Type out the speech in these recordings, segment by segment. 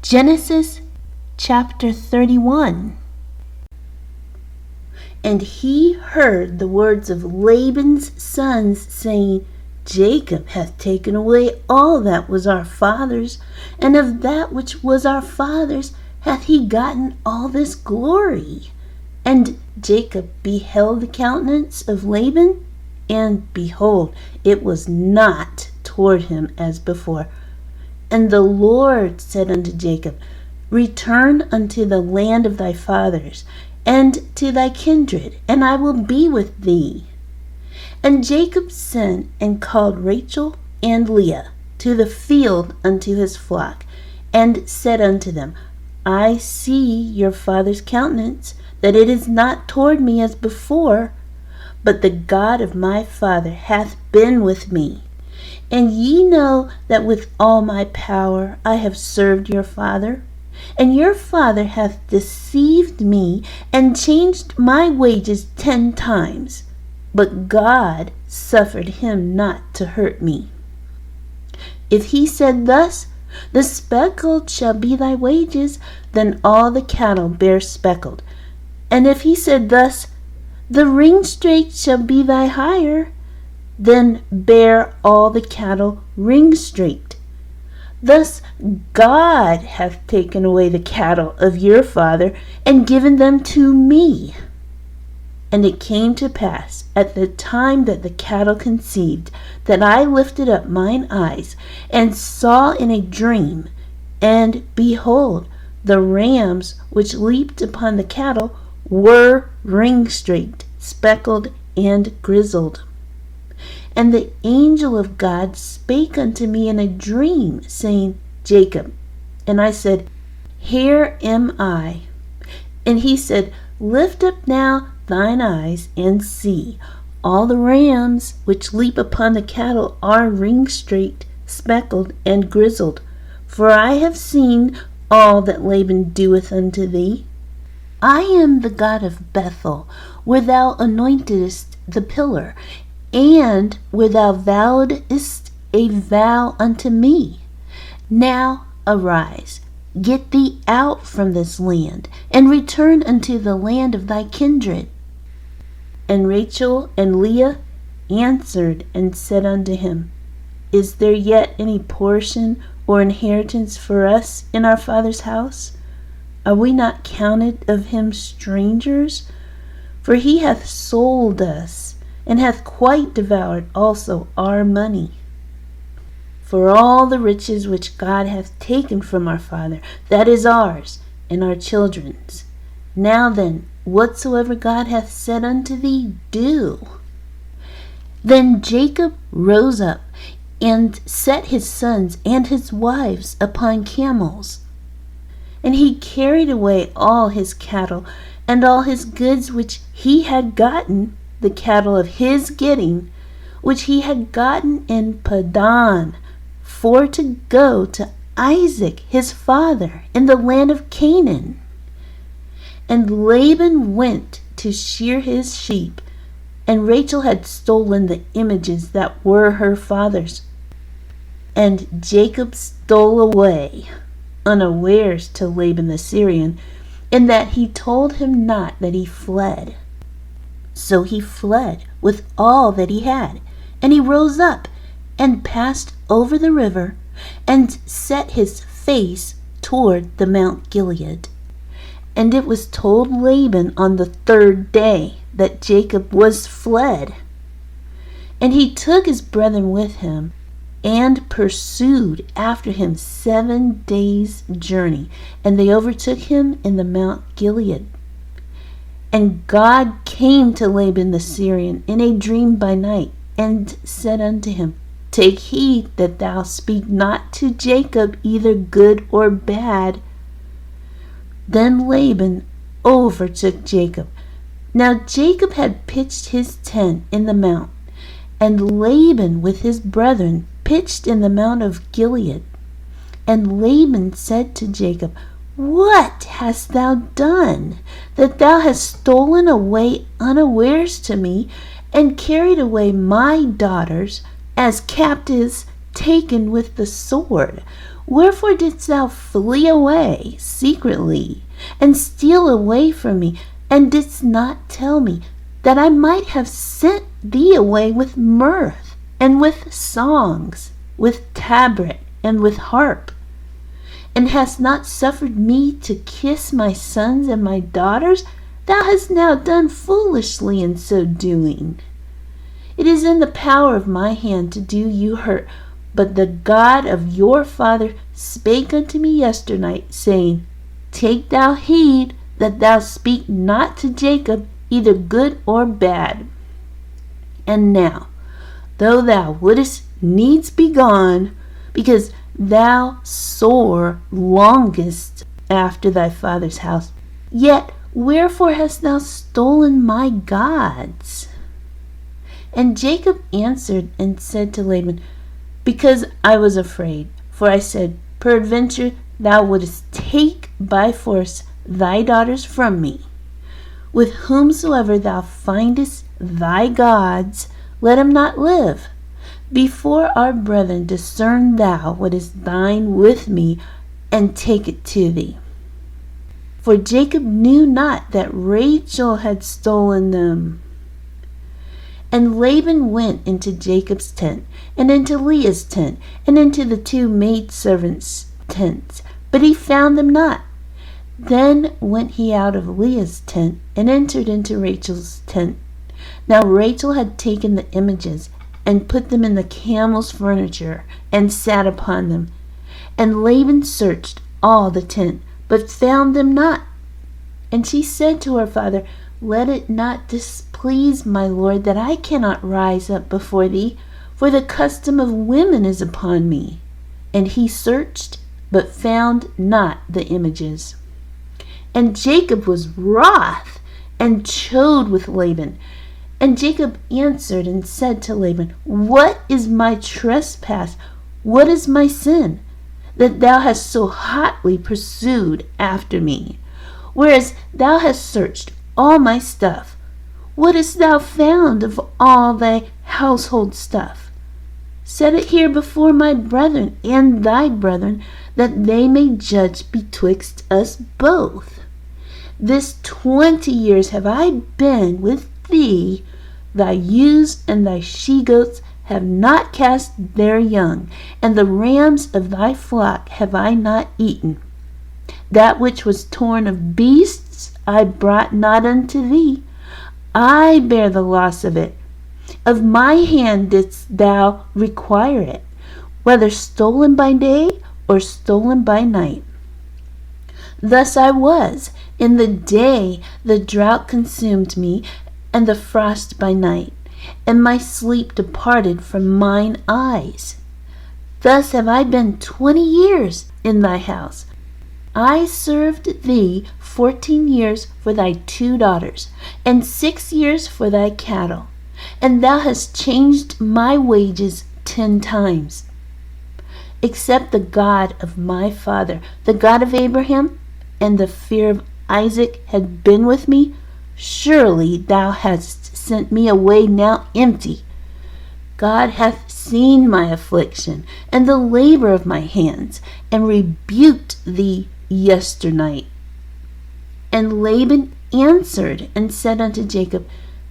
Genesis chapter 31. And he heard the words of Laban's sons, saying, Jacob hath taken away all that was our father's, and of that which was our father's hath he gotten all this glory. And Jacob beheld the countenance of Laban, and behold, it was not toward him as before. And the Lord said unto Jacob, Return unto the land of thy fathers, and to thy kindred, and I will be with thee. And Jacob sent and called Rachel and Leah to the field unto his flock, and said unto them, I see your father's countenance, that it is not toward me as before, but the God of my father hath been with me. And ye know that with all my power I have served your father, and your father hath deceived me, and changed my wages 10 times. But God suffered him not to hurt me. If he said thus, The speckled shall be thy wages, then all the cattle bear speckled. And if he said thus, The ring-straked shall be thy hire, then bear all the cattle ring-straked. Thus God hath taken away the cattle of your father, and given them to me. And it came to pass, at the time that the cattle conceived, that I lifted up mine eyes, and saw in a dream, and behold, the rams which leaped upon the cattle were ring-straked, speckled, and grizzled. And the angel of God spake unto me in a dream, saying, Jacob. And I said, Here am I. And he said, Lift up now thine eyes, and see, all the rams which leap upon the cattle are ring-straked, speckled, and grizzled. For I have seen all that Laban doeth unto thee. I am the God of Bethel, where thou anointedst the pillar, and where thou vowedst a vow unto me. Now arise, get thee out from this land, and return unto the land of thy kindred. And Rachel and Leah answered and said unto him, Is there yet any portion or inheritance for us in our father's house? Are we not counted of him strangers? For he hath sold us, and hath quite devoured also our money. For all the riches which God hath taken from our father, that is ours, and our children's. Now then, whatsoever God hath said unto thee, do. Then Jacob rose up, and set his sons and his wives upon camels. And he carried away all his cattle, and all his goods which he had gotten, the cattle of his getting, which he had gotten in Padan, for to go to Isaac his father in the land of Canaan. And Laban went to shear his sheep, and Rachel had stolen the images that were her father's. And Jacob stole away unawares to Laban the Syrian, in that he told him not that he fled. So he fled with all that he had, and he rose up and passed over the river, and set his face toward the Mount Gilead. And it was told Laban on the 3rd day that Jacob was fled. And he took his brethren with him, and pursued after him 7 days' journey, and they overtook him in the Mount Gilead. And God came to Laban the Syrian in a dream by night, and said unto him, Take heed that thou speak not to Jacob either good or bad. Then Laban overtook Jacob. Now Jacob had pitched his tent in the mount, and Laban with his brethren pitched in the Mount of Gilead. And Laban said to Jacob, What hast thou done, that thou hast stolen away unawares to me, and carried away my daughters as captives taken with the sword? Wherefore didst thou flee away secretly, and steal away from me, and didst not tell me, that I might have sent thee away with mirth, and with songs, with tabret, and with harp? And hast not suffered me to kiss my sons and my daughters? Thou hast now done foolishly in so doing. It is in the power of my hand to do you hurt, but the God of your father spake unto me yesternight, saying, Take thou heed that thou speak not to Jacob either good or bad. And now, though thou wouldest needs be gone, because thou sore longest after thy father's house, yet wherefore hast thou stolen my gods? And Jacob answered and said to Laban, Because I was afraid, for I said, Peradventure thou wouldest take by force thy daughters from me. With whomsoever thou findest thy gods, let him not live. Before our brethren discern thou what is thine with me, and take it to thee. For Jacob knew not that Rachel had stolen them. And Laban went into Jacob's tent, and into Leah's tent, and into the two maidservants' tents, but he found them not. Then went he out of Leah's tent, and entered into Rachel's tent. Now Rachel had taken the images, and put them in the camel's furniture, and sat upon them. And Laban searched all the tent, but found them not. And she said to her father, Let it not displease my lord that I cannot rise up before thee, for the custom of women is upon me. And he searched, but found not the images. And Jacob was wroth, and chode with Laban. And Jacob answered and said to Laban, What is my trespass? What is my sin, that thou hast so hotly pursued after me? Whereas thou hast searched all my stuff, what hast thou found of all thy household stuff? Set it here before my brethren and thy brethren, that they may judge betwixt us both. This 20 years have I been with thee. Thy ewes and thy she-goats have not cast their young, and the rams of thy flock have I not eaten. That which was torn of beasts I brought not unto thee. I bear the loss of it. Of my hand didst thou require it, whether stolen by day or stolen by night. Thus I was. In the day the drought consumed me, and the frost by night, and my sleep departed from mine eyes. Thus have I been 20 years in thy house. I served thee 14 years for thy 2 daughters, and 6 years for thy cattle, and thou hast changed my wages 10 times. Except the God of my father, the God of Abraham, and the fear of Isaac had been with me, surely thou hast sent me away now empty. God hath seen my affliction and the labor of my hands, and rebuked thee yesternight. And Laban answered and said unto Jacob,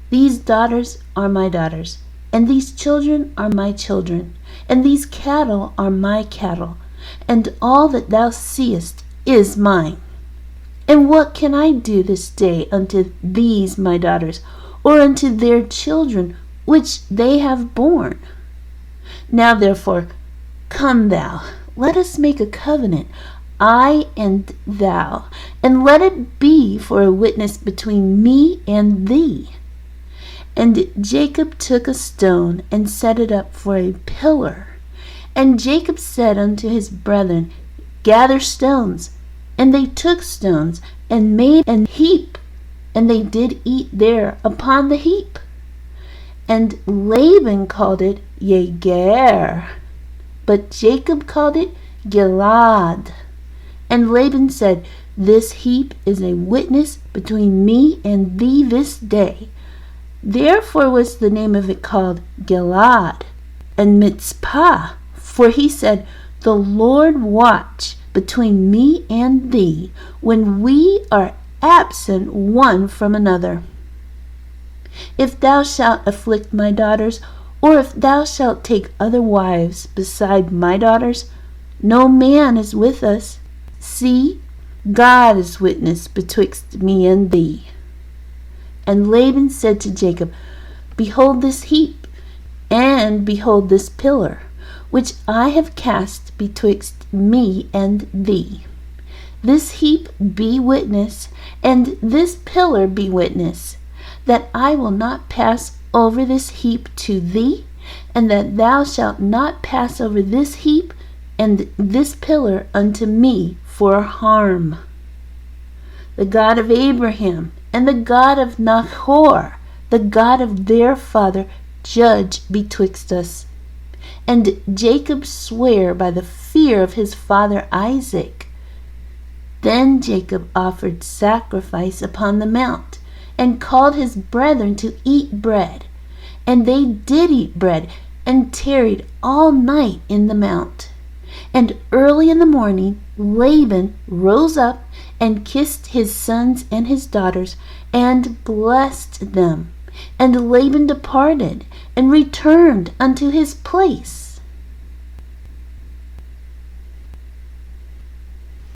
These daughters are my daughters, and these children are my children, and these cattle are my cattle, and all that thou seest is mine. And what can I do this day unto these my daughters, or unto their children which they have borne? Now therefore, come thou, let us make a covenant, I and thou, and let it be for a witness between me and thee. And Jacob took a stone and set it up for a pillar. And Jacob said unto his brethren, Gather stones. And they took stones and made an heap, and they did eat there upon the heap. And Laban called it Yeger, but Jacob called it Gilad. And Laban said, This heap is a witness between me and thee this day. Therefore was the name of it called Gilad. And Mitzpah, for he said, The Lord watch between me and thee when we are absent one from another. If thou shalt afflict my daughters, or if thou shalt take other wives beside my daughters, no man is with us. See, God is witness betwixt me and thee. And Laban said to Jacob, Behold this heap, and behold this pillar, which I have cast betwixt me and thee. This heap be witness, and this pillar be witness, that I will not pass over this heap to thee, and that thou shalt not pass over this heap and this pillar unto me for harm. The God of Abraham and the God of Nahor, the God of their father, judge betwixt us. And Jacob sware by the fear of his father Isaac. Then Jacob offered sacrifice upon the mount, and called his brethren to eat bread. And they did eat bread, and tarried all night in the mount. And early in the morning Laban rose up, and kissed his sons and his daughters, and blessed them. And Laban departed, and returned unto his place.